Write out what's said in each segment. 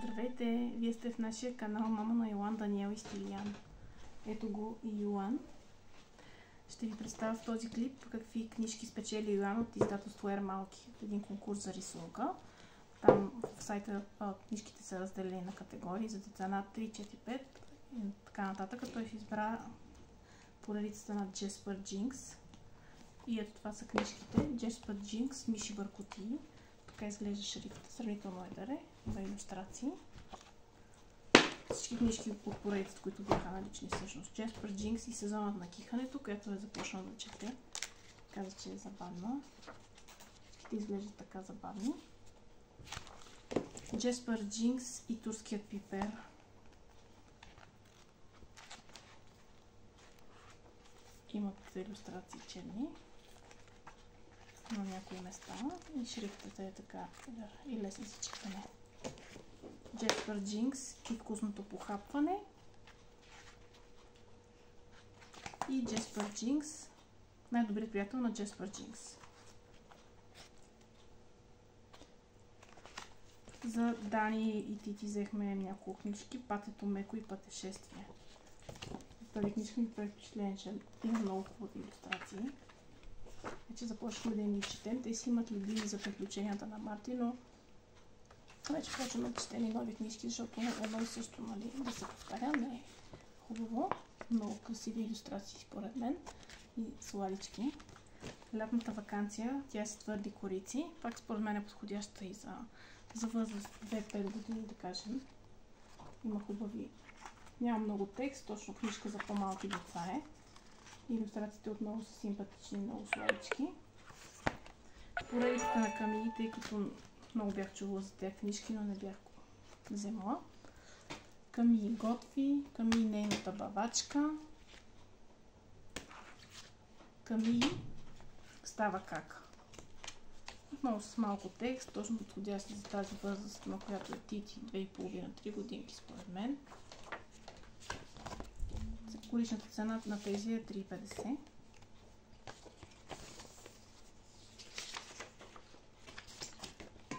Здравейте! Вие сте в нашия канал Мама на Йоан, Даниел и Стилиян. Ето го и Йоан. Ще ви представя в този клип какви книжки спечели Йоан от издателство Ермалки, от един конкурс за рисунка. Там в сайта книжките са разделени на категории за деца над 3, 4, 5 и така нататък. Той ще избра поредицата на Jasper Jinx. И ето това са книжките. Jasper Jinx, Миши бъркотии. Така изглежда шрифта, сравнително едър е, има илюстрации. Всички книжки от поредицата, които бяха налични всъщност. Jasper Jinx и сезонът на кихането, която е започнала да чете. Каза, че е забавна. Всичките изглеждат така забавни. Jasper Jinx и турският пипер. Имат илюстрации черни на някои места и шрифтът е така и лесно за четене. Jasper Jinx и вкусното похапване и Jasper Jinx, най-добрият приятел на Jasper Jinx. За Дани и Тити взехме няколко книжки, Патето меко и Пътешествие. Тази книжка ми прави впечатление, че има много хубави илюстрации. Вече започваме да им четем. Те си имат любими за приключенията на Марти, но вече почваме да четем и нови книжки, защото едно и също, нали, да се повтаря не е хубаво. Много красиви илюстрации според мен и сладички. Лятната ваканция, тя са твърди корици. Пак според мен е подходяща и за възраст 2-5 години, да кажем. Има хубави. Няма много текст, точно книжка за по-малки деца е. Илюстрациите отново са симпатични, много сладички. Поредицата на Камии, тъй като много бях чувала за тези книжки, но не бях вземала. Камии готви, Камии нейната бабачка. Камии става как. Отново с малко текст, точно подходящи за тази възраст, на която е Тити, 2,5-3 годинки според мен. Количната цена на тези е 3,50.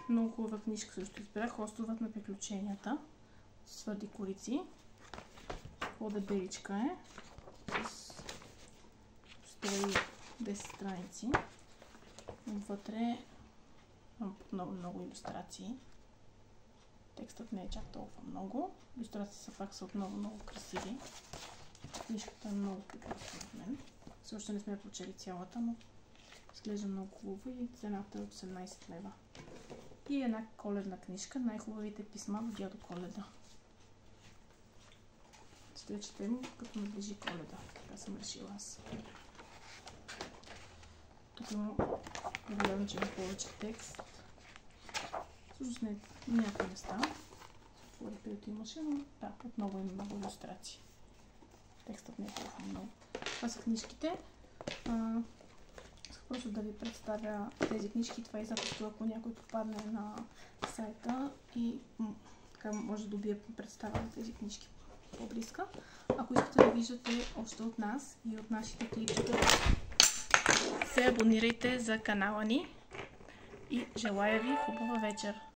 Много хубава книжка също избрах. Островът на приключенията с твърди корици. Хода беличка е с 110 страници. Вътре много илюстрации. Текстът не е чак толкова много. Илюстрациите са пак са отново много красиви. Книжката е много прекрасна от мен. Също не сме прочели цялата, но изглежда много хубаво и цената е от 18 лева. И една коледна книжка, най-хубавите писма до дядо Коледа. Ще четем като наближи Коледа. Така съм решила аз. Тук има вярвам, че има повече текст. Всъщност не някакви места. Където имаше, но да, отново има много илюстрации. Текстът не е толкова много. Това са книжките. Исках просто да ви представя тези книжки. Това е издателство, ако някой попадне на сайта и така може да добие представя на тези книжки по-близка. Ако искате да виждате още от нас и от нашите клипчета, се абонирайте за канала ни и желая ви хубава вечер!